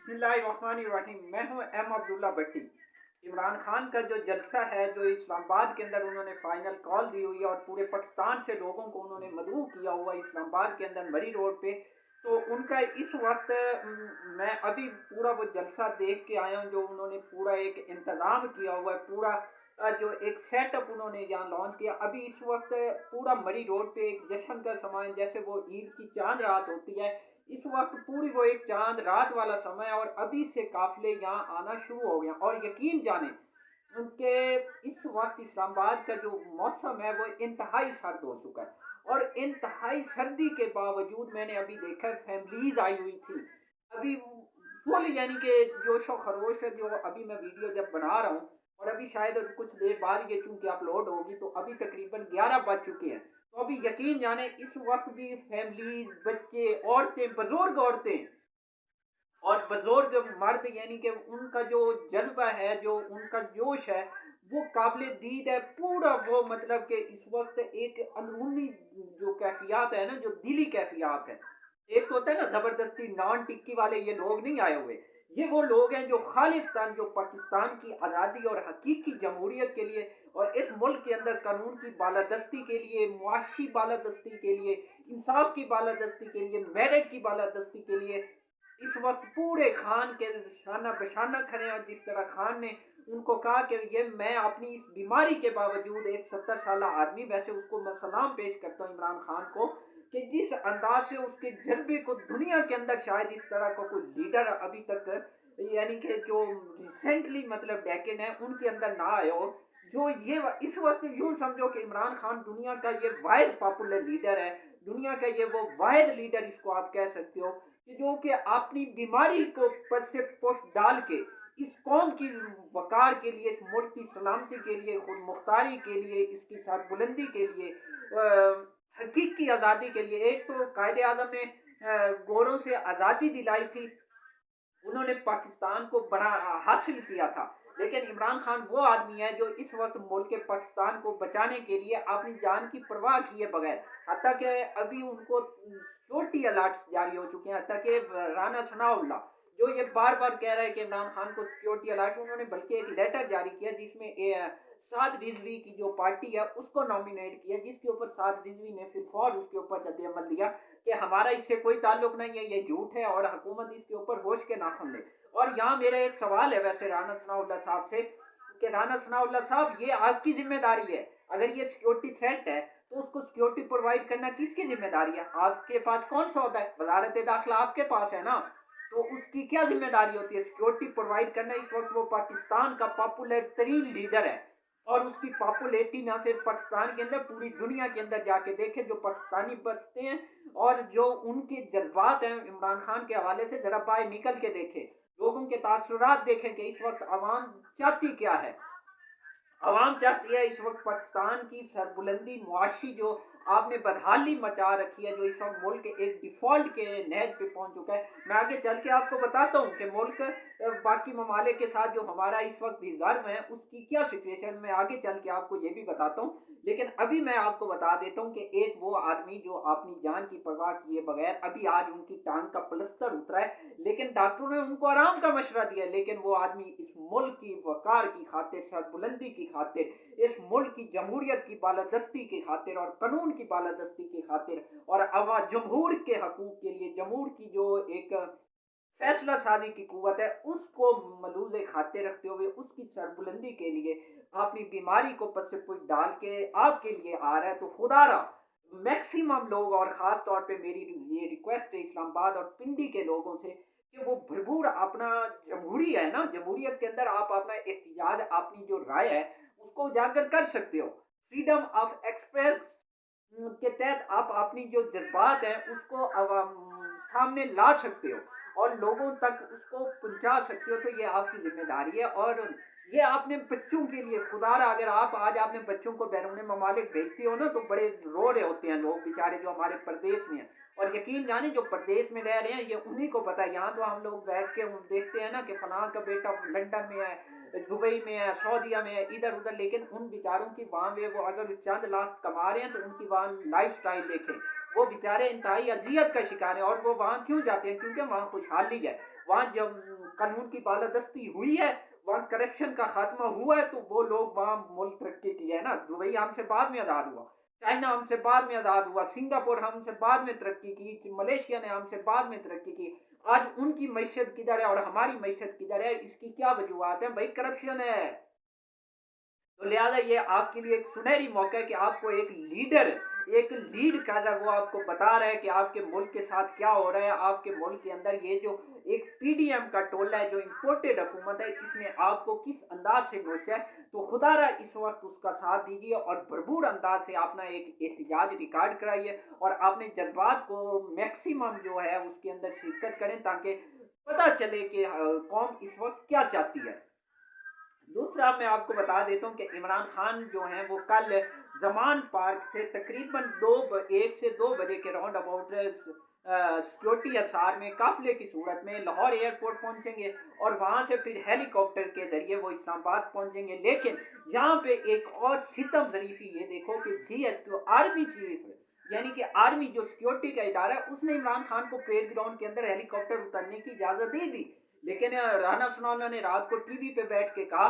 बिस्मिल्लाहिर्रहमानिर्रहीम। मैं हूं एम अब्दुल्ला भट्टी। इमरान खान का जो जलसा है, जो इस्लामाबाद के अंदर उन्होंने फाइनल कॉल दी हुई है और पूरे पाकिस्तान से लोगों को उन्होंने मदऊ किया हुआ है इस्लामाबाद के अंदर मरी रोड पे, तो उनका इस वक्त मैं अभी पूरा वो जलसा देख के आया हूँ, जो उन्होंने पूरा एक इंतज़ाम किया हुआ है, पूरा जो एक सेटअप उन्होंने यहाँ लॉन्च किया। अभी इस वक्त पूरा मरी रोड पे एक जश्न का समय, जैसे वो ईद की चांद रात होती है, इस वक्त पूरी वो एक चांद रात वाला समय है। और अभी से काफिले यहाँ आना शुरू हो गए और यकीन जाने उनके इस वक्त इस्लामाबाद का जो मौसम है वो इंतहाई सर्द हो चुका है। और इंतहाई सर्दी के बावजूद मैंने अभी देखा फैमिलीज आई हुई थी अभी फुल, यानी कि जोशो खरोश है। जो अभी मैं वीडियो जब बना रहा हूँ और अभी शायद कुछ देर बाद ये चूंकि अपलोड होगी, तो अभी तकरीबन 11 बज चुके हैं। तो अभी यकीन जाने इस वक्त भी फैमिली, बच्चे, औरतें, बुजुर्ग औरतें और बुजुर्ग मर्द, यानी कि उनका जो जज्बा है, जो उनका जोश है, वो काबिल दीद है पूरा। वो मतलब कि इस वक्त एक अंदरूनी जो कैफियत है ना, जो दिली कैफियत है, एक तो होता है ना जबरदस्ती नॉन टिक्की वाले, ये लोग नहीं आए हुए। ये वो लोग हैं जो खालिस्तान, जो पाकिस्तान की आज़ादी और हकीकी जमहूरियत के लिए और इस मुल्क के अंदर कानून की बालादस्ती के लिए, मुआशी बालादस्ती के लिए, इंसाफ की बालादस्ती के लिए, मेरिट की बालादस्ती के लिए इस वक्त पूरे खान के शाना बशाना खड़े हैं। और जिस तरह खान ने उनको कहा कि ये मैं अपनी इस बीमारी के बावजूद, एक 70 साल आदमी, वैसे उसको मैं सलाम पेश करता हूँ इमरान खान को, कि जिस अंदाज से उसके जज्बे को दुनिया के अंदर शायद इस तरह का कोई लीडर अभी तक, यानी कि जो रिसेंटली मतलब डेकेड है, उनके अंदर ना आया हो। जो ये इस वक्त यूं समझो कि इमरान खान दुनिया का ये वाहिद पॉपुलर लीडर है, दुनिया का ये वो वाहिद लीडर इसको आप कह सकते हो कि जो कि अपनी बीमारी को पर से पोस्ट डाल के इस कौम की वकार के लिए, इस मुल्क की सलामती के लिए, खुद मुख्तारी के लिए, इसकी सरबुलंदी के लिए, हकीकी आज़ादी के लिए। एक तो कायदे आजम ने गोरों से आज़ादी दिलाई थी, उन्होंने पाकिस्तान को बना हासिल किया था। लेकिन इमरान खान वो आदमी है जो इस वक्त मुल्क पाकिस्तान को बचाने के लिए अपनी जान की परवाह किए बगैर, हत्या कि अभी उनको सिक्योरिटी अलर्ट जारी हो चुके हैं, हत्या कि राना सनाउल्लाह जो ये बार बार कह रहा है कि इमरान खान को सिक्योरिटी अलर्ट, उन्होंने बल्कि एक लेटर जारी किया जिसमें साद रिजवी की जो पार्टी है उसको नॉमिनेट किया, जिसके ऊपर साद रिजवी ने फिर फौर उसके ऊपर रद्द अमल दिया कि हमारा इससे कोई ताल्लुक नहीं है, ये झूठ है और हुकूमत इसके ऊपर होश के नाखुन ले। और यहाँ मेरा एक सवाल है वैसे राना सनाउल्लाह साहब से कि राना सनाउल्लाह साहब, ये आपकी जिम्मेदारी है, अगर ये सिक्योरिटी थ्रेट है तो उसको सिक्योरिटी प्रोवाइड करना किसकी जिम्मेदारी है? आपके पास कौन सा होता है? वजारत दाखिला आपके पास है ना, तो उसकी क्या जिम्मेदारी होती है सिक्योरिटी प्रोवाइड करना? इस वक्त वो पाकिस्तान का पॉपुलर तरीन लीडर है और उसकी पॉपुलैरिटी ना सिर्फ पाकिस्तान के अंदर, पूरी दुनिया के अंदर जाके देखें जो पाकिस्तानी बचते हैं और जो उनके जज्बात हैं इमरान खान के हवाले से, जरा बाहर निकल के देखें, लोगों के तासुरात देखें कि इस वक्त आवाम चाहती क्या है। अवाम चाहती है इस वक्त पाकिस्तान की सरबुलंदी, मुआशी जो आपने बदहाली मचा रखी है, जो इस वक्त मुल्क एक डिफॉल्ट के नहज पे पहुंच चुका है। मैं आगे चल के आपको बताता हूँ कि मुल्क बाकी ममालिक के साथ जो हमारा इस वक्त रिजर्व है उसकी क्या सिचुएशन, में आगे चल के आपको ये भी बताता हूँ। लेकिन अभी मैं आपको बता देता हूँ कि एक वो आदमी जो अपनी जान की परवाह किए बगैर, अभी आज उनकी टांग का प्लस्तर उतरा है लेकिन डॉक्टरों ने उनको आराम का मशवरा दिया, लेकिन वो आदमी इस मुल्क की वकार की खातिर, सरबुलंदी की खातिर, इस मुल्क की जमहूरियत की बालादस्ती की खातिर और कानून की बालादस्ती की खातिर और जमहूर के हकूक के लिए, जमहूर की जो एक फैसला साजी की कुवत है उसको मलूज खाते रखते हुए, उसकी सरबुलंदी के लिए अपनी बीमारी को पस डाल के आपके लिए आ रहा है। तो खुदारा मैक्सिमम लोग, और खास तौर पे मेरी ये रिक्वेस्ट है इस्लामाबाद और पिंडी के लोगों से कि वो भरपूर अपना, जमहूरी है ना, जमहूरियत के अंदर आप अपना एहतिजाज, अपनी जो राय है उसको उजागर कर सकते हो। फ्रीडम ऑफ एक्सप्रेस के तहत आप अपनी जो जज्बात हैं उसको सामने ला सकते हो और लोगों तक उसको पहुंचा सकते हो, तो ये आपकी जिम्मेदारी है। और ये आपने बच्चों के लिए, खुदारा अगर आप आज आपने बच्चों को बैरून ममालिक भेजते हो ना, तो बड़े रो रहे होते हैं लोग बेचारे जो हमारे प्रदेश में हैं। और यकीन जाने जो प्रदेश में रह रहे हैं ये उन्हीं को पता है। यहाँ तो हम लोग बैठ के देखते हैं ना कि फलां का बेटा लंदन में है, दुबई में है, सऊदीया में है, इधर उधर, लेकिन उन बेचारों की वहाँ में वो अगर चंद लाख कमा रहे हैं तो उनकी वहाँ लाइफ स्टाइल देखें, وہ बेचारे इंतहाई अजियत का शिकार है। और वो वहाँ क्यों जाते हैं? क्योंकि वहाँ खुशहाली है, वहाँ जब कानून की बालादस्ती हुई है, वहाँ करप्शन का खात्मा हुआ है, तो वो लोग वहाँ मुल्क तरक्की किया है ना। दुबई हमसे बाद में आज़ाद हुआ, चाइना हमसे बाद में आज़ाद हुआ, सिंगापुर हमसे बाद में तरक्की की, मलेशिया ने हमसे बाद में तरक्की की। आज उनकी मैशत किधर है और हमारी मैशत किधर है? इसकी क्या वजूहत है? भाई करप्शन है। तो लिहाजा ये आपके लिए एक सुनहरी मौका है कि आपको एक लीडर, एक लीड कर रहा है, वो आपको बता रहा है कि आपके मुल्क के साथ क्या हो रहा है। आपके मुल्क के अंदर ये जो एक पीडीएम का टोला है, जो इम्पोर्टेड हुकूमत है, इसने आपको किस अंदाज से नोचा है। तो खुदारा इस वक्त उसका साथ दीजिए और भरपूर अंदाज से अपना एक एहतजाज रिकॉर्ड कराइए और अपने जज्बात को मैक्सिमम जो है उसके अंदर शिरकत करें, ताकि पता चले कि कौम इस वक्त क्या चाहती है। दूसरा मैं आपको बता देता हूँ कि इमरान खान जो हैं वो कल जमान पार्क से तकरीबन 1 से 2 बजे के राउंड अबाउट सिक्योरिटी असार में काफिले की सूरत में लाहौर एयरपोर्ट पहुंचेंगे और वहां से फिर हेलीकॉप्टर के जरिए वो इस्लामाबाद पहुंचेंगे। लेकिन यहाँ पे एक और सितम जरीफी ये देखो कि GHQ आर्मी चीफ, यानी कि आर्मी जो सिक्योरिटी का इदारा है, उसने इमरान खान को परेड ग्राउंड के अंदर हेलीकॉप्टर उतरने की इजाजत दे दी। लेकिन राना सनाउल्लाह ने रात को टीवी पे बैठ के कहा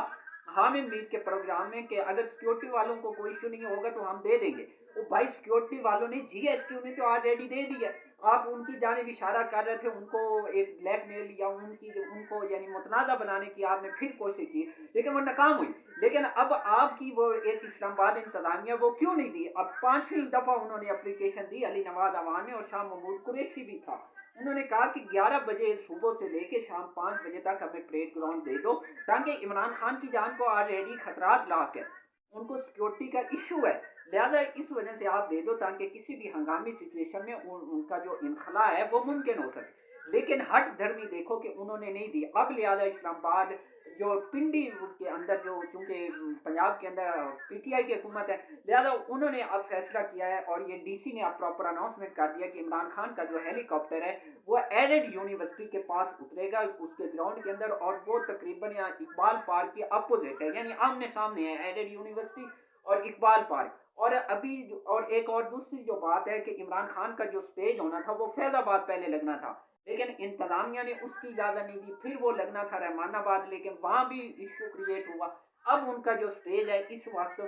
हामिद मीर के प्रोग्राम में कि अगर सिक्योरिटी वालों को कोई इशू नहीं होगा तो हम दे देंगे। वो भाई सिक्योरिटी वालों ने, GHQ ने तो ऑलरेडी दे दिया। आप उनकी जानिब इशारा कर रहे थे, उनको एक ब्लैकमेल या उनको यानी मुतनाज़ा बनाने की आपने फिर कोशिश की, लेकिन वो नाकाम हुई। लेकिन अब आपकी वो एक इस्लामाबाद इंतजामिया वो क्यों नहीं दी? अब 5वीं दफा उन्होंने एप्लीकेशन दी, अली नवाज अवान ने, और शाह महमूद कुरैशी भी था। उन्होंने कहा कि 11 बजे सुबह से लेके शाम 5 बजे तक हमें परेड ग्राउंड दे दो, ताकि इमरान खान की जान को ऑलरेडी खतरात लाक है, उनको सिक्योरिटी का इशू है। लिहाजा इस वजह से आप दे दो ताकि किसी भी हंगामी सिचुएशन में उनका जो इनखला है वो मुमकिन हो सके। लेकिन हट धर्मी देखो कि उन्होंने नहीं दी। अब लिहाजा इस्लामाबाद जो पिंडी के अंदर, जो चूंकि पंजाब के अंदर PTI की हुकूमत है, लिहाजा उन्होंने अब फैसला किया है और ये DC ने अब प्रॉपर अनाउंसमेंट कर दिया कि इमरान खान का जो हेलीकॉप्टर है वो एडेड यूनिवर्सिटी के पास उतरेगा, उसके ग्राउंड के अंदर, और वो तकरीबन यहाँ इकबाल पार्क के अपोजिट है, यानी आमने सामने है एडेड यूनिवर्सिटी और इकबाल पार्क। और अभी और एक और दूसरी जो बात है कि इमरान खान का जो स्टेज होना था वो फैजाबाद पहले लगना था, लेकिन इंतजामिया ने उसकी इजाजत नहीं दी। फिर वो लगना था रहमानाबाद, लेकिन वहां भी इशू क्रिएट हुआ। अब उनका जो स्टेज है इस वक्त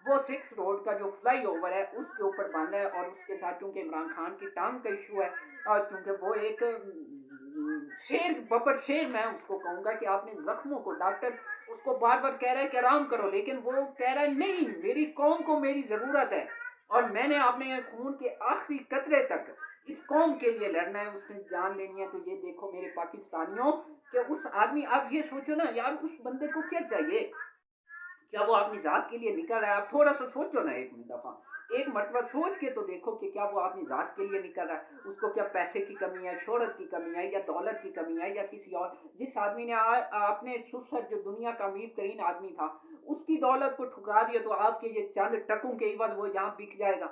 वो 6 रोड का जो फ्लाई ओवर है उसके ऊपर बन रहा है, और उसके साथ चूंकि इमरान खान की टांग का इशू है, और चूंकि वो एक शेर बपर शेर, मैं उसको कहूंगा कि आपने जख्मों को, डॉक्टर उसको बार बार कह रहा है कि आराम करो, लेकिन वो कह रहा है नहीं, मेरी कौम को मेरी जरूरत है और मैंने अपने खून के आखिरी कतरे तक इस कौम के लिए लड़ना है, उसने जान लेनी है। तो ये देखो मेरे पाकिस्तानियों कि उस आदमी, आप ये सोचो ना यार, उस बंदे को क्या चाहिए? क्या वो अपनी जात के लिए निकल रहा है? आप थोड़ा सा सोचो ना, एक मरतबा सोच के तो देखो कि क्या वो अपनी जात के लिए निकल रहा है? उसको क्या पैसे की कमी है, शोहरत की कमी है, या दौलत की कमी है, या किसी और? जिस आदमी ने अपने सुसर, जो दुनिया का अमीर तरीन आदमी था, उसकी दौलत को ठुकरा दिया, तो आपके ये चंद टकों के इवज वो यहाँ बिक जाएगा?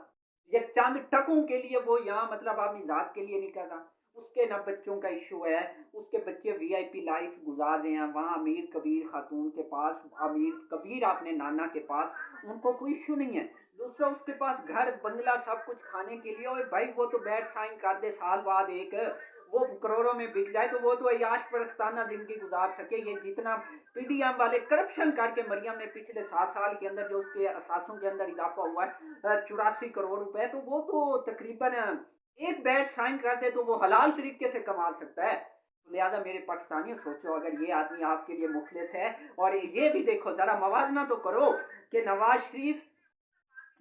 ये चंद टकों के लिए वो यहाँ मतलब अपनी जात के लिए नहीं कर रहा। उसके ना बच्चों का इशू है, उसके बच्चे VIP लाइफ गुजार रहे हैं वहाँ अमीर कबीर खातून के पास, अमीर कबीर अपने नाना के पास, उनको कोई इशू नहीं है। दूसरा, उसके पास घर बंगला सब कुछ खाने के लिए, और भाई वो तो बैठ साइन कर दे साल बाद एक, वो करोड़ों में बिक जाए तो वो तो अयाश परस्ताना जिंदगी गुजार सके। ये जितना PDM वाले करप्शन करके मरियम ने पिछले 7 साल के अंदर जो उसके असासों के अंदर इजाफा हुआ है 84 करोड़ रुपए, तो वो तो तकरीबन एक बैट साइन कर दे तो वो हलाल तरीके से कमा सकता है। तो लिहाजा मेरे पाकिस्तानियों सोचो, अगर ये आदमी आपके लिए मुखलिस है, और ये भी देखो जरा मवाजना तो करो कि नवाज शरीफ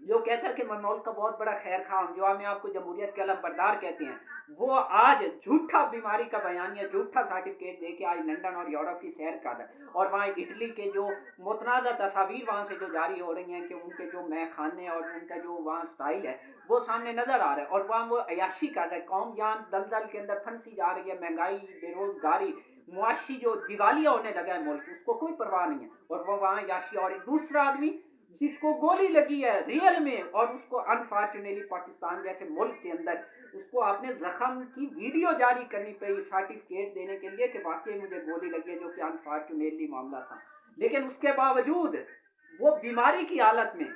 जो कहता है कि मैं मुल्क का बहुत बड़ा खैर खाम, जो हमें आपको जमहूरियत के अलम बरदार कहते हैं, वो आज झूठा बीमारी का बयानिया, झूठा सर्टिफिकेट दे के आज लंदन और यूरोप की सैर कर रहा है, और वहाँ इटली के जो मुतनाज़ा तस्वीर वहाँ से जो जारी हो रही हैं कि उनके जो मैं खाने और उनका जो वहाँ स्टाइल है वो सामने नजर आ रहा है, और वहाँ वो अयाशी कर रहा है। कौम यहाँ दलदल के अंदर फंसी जा रही है, महंगाई, बेरोजगारी, मुआशी जो दिवालिया होने लगा है मुल्क, उसको कोई परवाह नहीं है, और वो वहाँ अयाशी। और दूसरा आदमी जिसको गोली लगी है रियल में, और उसको अनफॉर्चुनेटली पाकिस्तान जैसे मुल्क के अंदर उसको आपने जख्म की वीडियो जारी करनी पड़ी सर्टिफिकेट देने के लिए कि वाकई मुझे गोली लगी है, जो कि अनफॉर्चुनेटली मामला था। लेकिन उसके बावजूद वो बीमारी की हालत में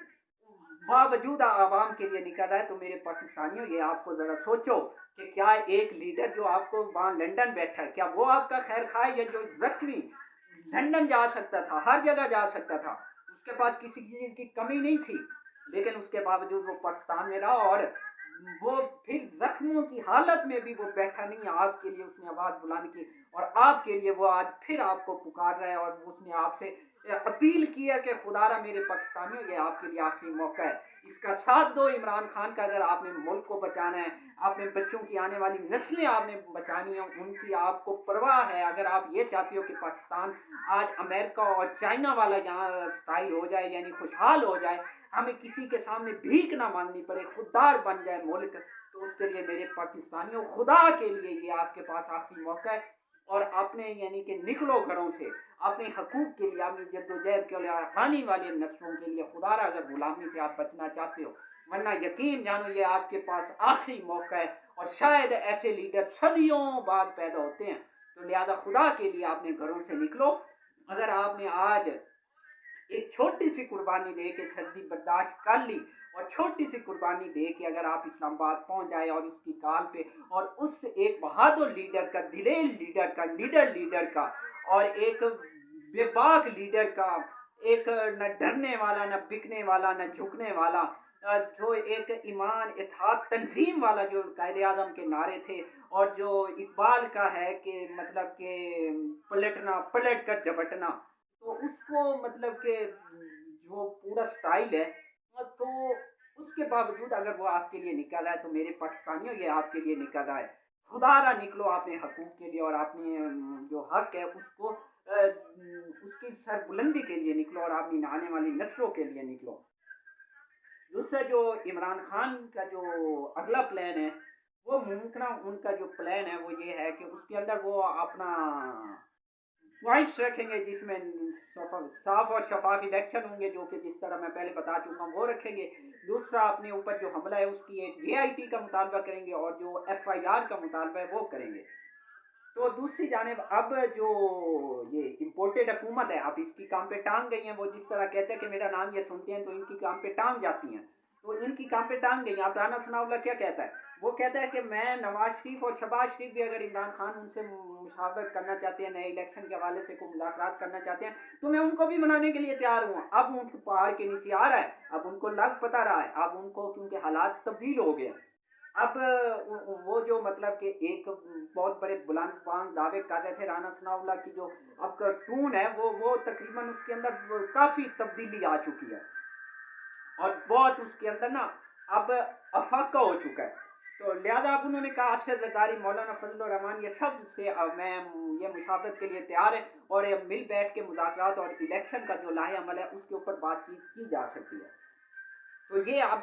बावजूद आवाम के लिए निकल रहा है। तो मेरे पाकिस्तानियों, ये आपको ज़रा सोचो कि क्या एक लीडर जो आपको वहाँ लंदन बैठा है, क्या वो आपका खैर खा है? या जो ज़ख्मी लंदन जा सकता था, हर जगह जा सकता था, उसके पास किसी चीज़ की कमी नहीं थी, लेकिन उसके बावजूद वो पाकिस्तान में रहा, और वो फिर जख्मों की हालत में भी वो बैठा नहीं, आपके लिए उसने आवाज़ बुलंद की, और आपके लिए वो आज फिर आपको पुकार रहा है, और उसने आपसे अपील की है कि खुदारा मेरे पाकिस्तानियों, ये आपके लिए आखिरी मौका है, इसका साथ दो इमरान खान का। अगर आपने मुल्क को बचाना है, अपने बच्चों की आने वाली नस्लें आपने बचानी है, उनकी आपको परवाह है, अगर आप ये चाहते हो कि पाकिस्तान आज अमेरिका और चाइना वाला यहाँ स्टाइल हो जाए, यानी खुशहाल हो जाए, हमें किसी के सामने भीख ना मांगनी पड़े, खुददार बन जाए मुल्क, तो उसके लिए मेरे पाकिस्तानियों, खुदा के लिए ये आपके पास आखिरी मौका है, और अपने यानी कि निकलो घरों से, अपने हकूक के लिए, अपनी जद्दोजहद के लिए, आने वाले नस्लों के लिए, खुदारा अगर गुलामी से आप बचना चाहते हो, वरना यकीन जानो ये आपके पास आखिरी मौका है, और शायद ऐसे लीडर सदियों बाद पैदा होते हैं। तो लिहाजा खुदा के लिए अपने घरों से निकलो। अगर आपने आज एक छोटी सी कुर्बानी दे के सर्दी बर्दाश्त कर ली, और छोटी सी कुर्बानी दे के अगर आप इस्लामाबाद पहुंच जाए, और इसकी काल पे, और उस एक बहादुर लीडर का, दिलेर लीडर का, निडर लीडर का, और एक बेबाक लीडर का, एक न डरने वाला, न बिकने वाला, न झुकने वाला, जो एक ईमान इत्तेहाद तंजीम वाला, जो कायदे आजम के नारे थे, और जो इकबाल का है कि मतलब के पलटना, पलट कर झपटना, तो उसको मतलब कि जो पूरा स्टाइल है, तो उसके बावजूद अगर वो आपके लिए निकल रहा है, तो मेरे पाकिस्तानियों, ये आपके लिए निकल रहा है। खुदारा निकलो अपने हकूक के लिए, और अपने जो हक है उसको उसकी सरबुलंदी के लिए निकलो, और अपनी आने वाली नस्लों के लिए निकलो। दूसरा जो इमरान खान का जो अगला प्लान है, वो मुमकिन उनका जो प्लान है वो ये है कि उसके अंदर वो अपना पॉइंट्स रखेंगे, जिसमें साफ और शफाफ इलेक्शन होंगे, जो कि जिस तरह मैं पहले बता चुका हूँ वो रखेंगे। दूसरा, अपने ऊपर जो हमला है उसकी एक जेआईटी का मुतालबा करेंगे, और जो एफआईआर का मुतालबा है वो करेंगे। तो दूसरी जानिब अब जो ये इम्पोर्टेड हुकूमत है, अब इसकी काम पे टांग गई हैं, वो जिस तरह कहते हैं कि मेरा नाम ये सुनते हैं तो इनकी काम पे टांग जाती हैं, तो इनकी काम पे टांग गई। आप राना सनाउल्लाह क्या कहता है? वो कहता है कि मैं नवाज शरीफ और शहबाज शरीफ भी, अगर इमरान खान उनसे मुशावरत करना चाहते हैं, नए इलेक्शन के हवाले से कोई मुलाकात करना चाहते हैं, तो मैं उनको भी मनाने के लिए तैयार हूँ। अब उनको पहाड़ के नीचे आ रहा है, अब उनको लग पता रहा है, अब उनको क्योंकि हालात तब्दील हो गए। अब वो जो मतलब कि एक बहुत बड़े बुलंद बांग दावे कर रहे थे राना सनाउल्लाह की, जो अब का टून है, वो तकरीबन उसके अंदर काफी तब्दीली आ चुकी है, और बहुत उसके अंदर ना अब अफाका हो चुका है। तो लिहाजा अब उन्होंने कहा, अरशद जरदारी, मौलाना फजल रहमान, ये सब से मैं ये मुशावरत के लिए तैयार है, और ये मिल बैठ के मुज़ाकरात और इलेक्शन का जो लाहे अमल है उसके ऊपर बातचीत की जा सकती है। तो ये अब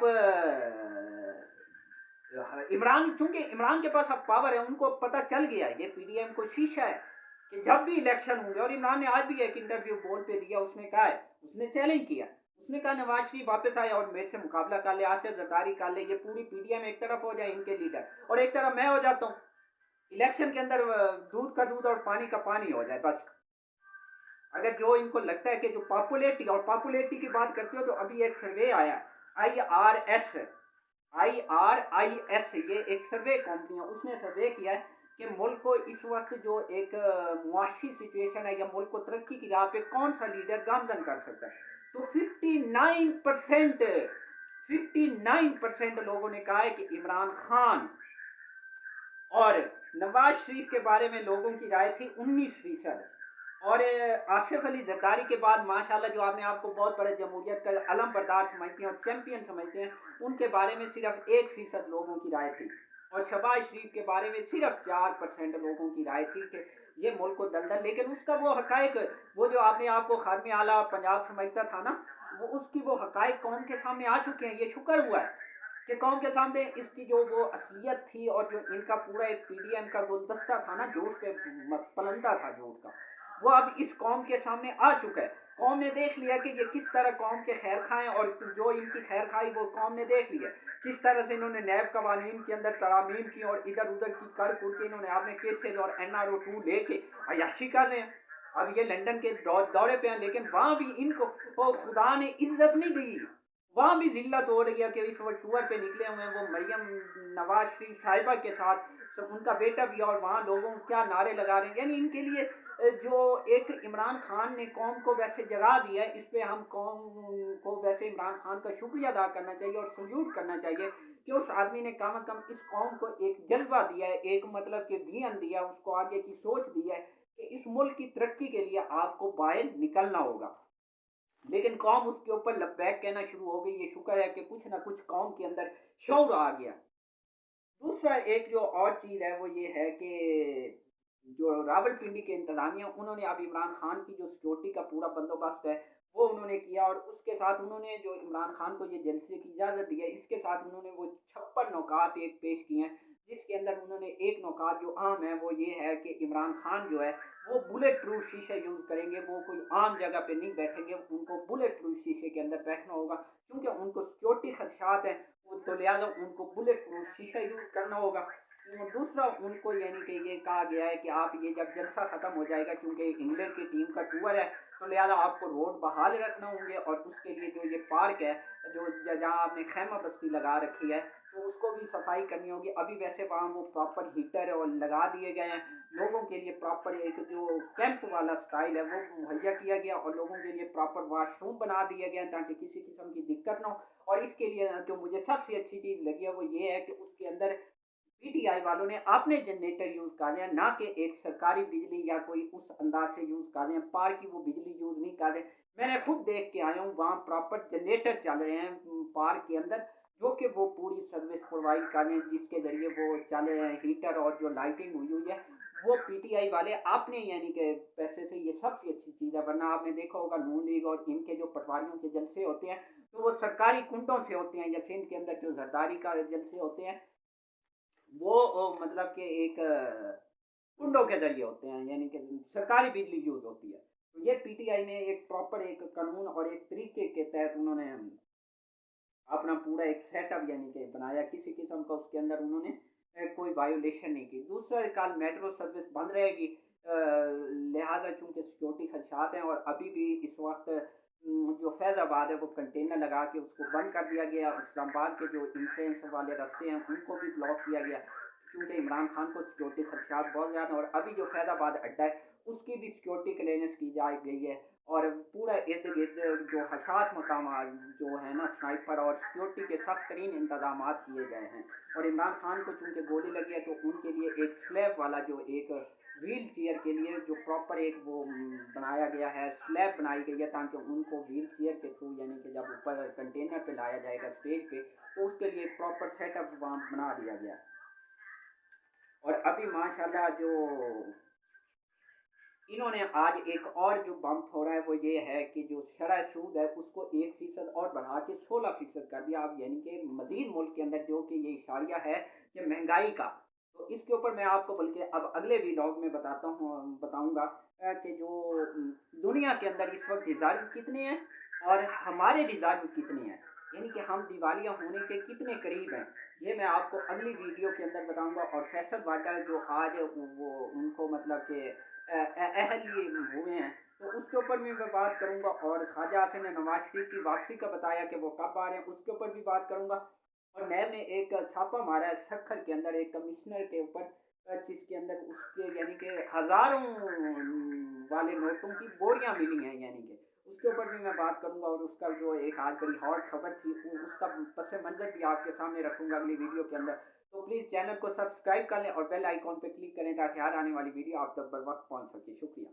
इमरान, चूंकि इमरान के पास अब पावर है, उनको पता चल गया, ये पीडीएम को शीशा है कि जब भी इलेक्शन होंगे, और इमरान ने आज भी एक इंटरव्यू बोल पे दिया, उसने कहा है, उसने चैलेंज किया, उसने कहा नवाज शरीफ वापस आए और मेरे से मुकाबला कर ले, आसिफ जरदारी कर ले, ये पूरी पीडीएम एक तरफ हो जाए इनके लीडर, और एक तरफ मैं हो जाता हूँ, इलेक्शन के अंदर दूध का दूध और पानी का पानी हो जाए बस। अगर जो इनको लगता है कि जो पॉपुलेरिटी, और पॉपुलेरिटी की बात करते हो, तो अभी एक सर्वे आया, IRS ये एक सर्वे कंपनी है, उसने सर्वे किया है कि मुल्क को इस वक्त जो एक मुआशी सिचुएशन है, या मुल्क को तरक्की की राह पे कौन सा लीडर गामजन कर सकता है, तो 59% लोगों ने कहा है कि इमरान खान, और नवाज शरीफ के बारे में लोगों की राय थी 19%, और आसिफ अली जरदारी के बाद माशाल्लाह, जो आपने आपको बहुत बड़े जमहूरियत का अलम बरदार समझते हैं और चैंपियन समझते हैं, उनके बारे में सिर्फ 1% लोगों की राय थी, और शहबाज शरीफ के बारे में सिर्फ 4% लोगों की राय थी कि ये मुल्क को दलदल। लेकिन उसका वो हकायक, वो जो आपने आपको खादमे आला पंजाब समझता था ना, वो उसकी वो हकायक कौम के सामने आ चुके हैं। ये शुक्र हुआ है कि कौम के सामने इसकी जो वो असलियत थी, और जो इनका पूरा एक पीडीएम का गुलदस्ता था ना, झूठ पे पलंदा था झूठ का, वो अब इस कौम के सामने आ चुका है। कौम ने देख लिया कि ये किस तरह कौम के खैर खाएं, और जो इनकी खैर खाई वो कौम ने देख लिया, किस तरह से इन्होंने नैब कवानीन के अंदर तरामीम की, और इधर उधर की कर कुर के इन्होंने आपने केसेज और NRO 2 लेके अयाशी कर रहे हैं। अब ये लंदन के दौरे पे हैं, लेकिन वहां भी इनको खुदा ने इज्जत नहीं दी, वहाँ भी जिल्लत हो रही है कि इस वक्त टूर पे निकले हुए हैं वो मरियम नवाज शरीफ साहिबा के साथ, सब उनका बेटा भी, और वहाँ लोगों को क्या नारे लगा रहे हैं। यानी इनके लिए जो एक इमरान खान ने कौम को वैसे जगा दिया है, इस पे हम कौम को वैसे इमरान खान का शुक्रिया अदा करना चाहिए और सल्यूट करना चाहिए कि उस आदमी ने कम अज कम इस कौम को एक जज्बा दिया है, एक मतलब कि विजन दिया, उसको आगे की सोच दी है कि इस मुल्क की तरक्की के लिए आपको बाहर निकलना होगा। लेकिन कौम उसके ऊपर लब्बैक कहना शुरू हो गई। ये शुक्र है कि कुछ ना कुछ कौम के अंदर शौर आ गया। दूसरा एक जो और चीज़ है वो ये है कि जो रावलपिंडी के इंतजामिया, उन्होंने अब इमरान खान की जो सिक्योरिटी का पूरा बंदोबस्त है वो उन्होंने किया, और उसके साथ उन्होंने जो इमरान खान को ये जलसे की इजाज़त दी है, इसके साथ उन्होंने वो 56 नौकात एक पेश किए हैं, जिसके अंदर उन्होंने एक नौकात जो आम है वो ये है कि इमरान खान जो है वो बुलेट प्रूफ शीशे यूज़ करेंगे, वो कोई आम जगह पे नहीं बैठेंगे, उनको बुलेट प्रूफ शीशे के अंदर बैठना होगा, क्योंकि उनको सिक्योरिटी खदशात हैं, तो लिहाजा उनको बुलेट प्रूफ शीशा यूज़ करना होगा। दूसरा उनको यानी कि ये कहा गया है कि आप ये जब जलसा ख़त्म हो जाएगा, क्योंकि इंग्लैंड की टीम का टूर है, तो लिहाजा आपको रोड बहाल रखना होंगे, और उसके लिए जो ये पार्क है जो जहाँ आपने खैमा बस्ती लगा रखी है, तो उसको भी सफाई करनी होगी। अभी वैसे वहाँ वो प्रॉपर हीटर और लगा दिए गए हैं, लोगों के लिए प्रॉपर एक जो कैंप वाला स्टाइल है वो मुहैया किया गया, और लोगों के लिए प्रॉपर वाशरूम बना दिए गए हैं ताकि किसी किस्म की दिक्कत ना हो। और इसके लिए जो मुझे सबसे अच्छी चीज़ लगी है वो ये है कि उसके अंदर पीटीआई वालों ने अपने जनरेटर यूज कर रहे हैं, ना कि एक सरकारी बिजली या कोई उस अंदाज से यूज कर रहे हैं, पार की वो बिजली यूज नहीं कर रहे। मैंने खुद देख के आया हूँ, वहाँ प्रॉपर जनरेटर चल रहे हैं पार्क के अंदर, जो कि वो पूरी सर्विस प्रोवाइड कर रहे हैं, जिसके जरिए वो चल रहे हैं हीटर, और जो लाइटिंग हुई हुई है वो पीटीआई वाले आपने यानी कि पैसे से, ये सबसे अच्छी चीज़ है। वरना आपने देखा होगा नून लीग और इनके जो पटवारियों के जलसे होते हैं तो वो सरकारी कुंडों से होते हैं, या सिंध के अंदर जो जरदारी का जलसे होते हैं वो मतलब कि एक कुंडों के जरिए होते हैं, यानी कि सरकारी बिजली यूज होती है। तो ये पीटीआई ने एक प्रॉपर एक कानून और एक तरीके के तहत उन्होंने अपना पूरा एक सेटअप यानी कि बनाया, किसी किस्म का उसके अंदर उन्होंने कोई वायोलेशन नहीं की। दूसरा, कल मेट्रो सर्विस बंद रहेगी, लिहाजा चूंकि सिक्योरिटी खदशात हैं, और अभी भी इस वक्त जो फैज़ाबाद है वो कंटेनर लगा के उसको बंद कर दिया गया, इस्लामाबाद के जो इंट्रेंस वाले रास्ते हैं उनको भी ब्लॉक किया गया, क्योंकि इमरान खान को सिक्योरिटी खदशात बहुत ज़्यादा। और अभी जो फैज़ाबाद अड्डा है उसकी भी सिक्योरिटी क्लियरेंस की जा गई है, और पूरा इर्द गिर्द जो हसास मकाम जो है ना, स्नाइपर और सिक्योरिटी के सख्त तरीन इंतजाम किए गए हैं। और इमरान खान को चूंकि गोली लगी है तो उनके लिए एक स्लैब वाला जो एक व्हील चेयर के लिए जो प्रॉपर एक वो बनाया गया है, स्लैब बनाई गई है, ताकि उनको व्हील चेयर के थ्रू यानी कि जब ऊपर कंटेनर पे लाया जाएगा स्टेज पे, तो उसके लिए प्रॉपर सेटअप वहाँ बना दिया गया। और अभी माशाल्लाह जो इन्होंने आज एक और जो बम फोड़ा है वो ये है कि जो शरह सूद है उसको 1% और बढ़ा के 16% कर दिया। अब यानी कि मजीद मुल्क के अंदर जो कि ये इशारिया है कि महंगाई का, तो इसके ऊपर मैं आपको बल्कि अब अगले वीलॉग में बताता हूँ, बताऊंगा कि जो दुनिया के अंदर इस वक्त रिजर्व कितने हैं और हमारे रिजर्व कितने हैं, यानी कि हम दिवालिया होने के कितने करीब हैं, ये मैं आपको अगली वीडियो के अंदर बताऊंगा। और फैसल वाटर जो आज वो उनको मतलब कि अहल ये हुए हैं, तो उसके ऊपर भी मैं बात करूंगा। और ख्वाजा आसिम ने नवाज शरीफ की वापसी का बताया कि वो कब आ रहे हैं, उसके ऊपर भी बात करूंगा। और नैब ने एक छापा मारा है सखर के अंदर एक कमिश्नर के ऊपर, जिसके अंदर उसके यानी कि हजारों वाले नोटों की बोरियां मिली हैं, यानी कि उसके ऊपर भी मैं बात करूंगा। और उसका जो एक आज बड़ी हॉट खबर थी उसका पस मंजर भी आपके सामने रखूंगा अगली वीडियो के अंदर। तो प्लीज़ चैनल को सब्सक्राइब कर लें और बेल आइकॉन पर क्लिक करें ताकि हर आने वाली वीडियो आप तक बर वक्त पहुंच सके। शुक्रिया।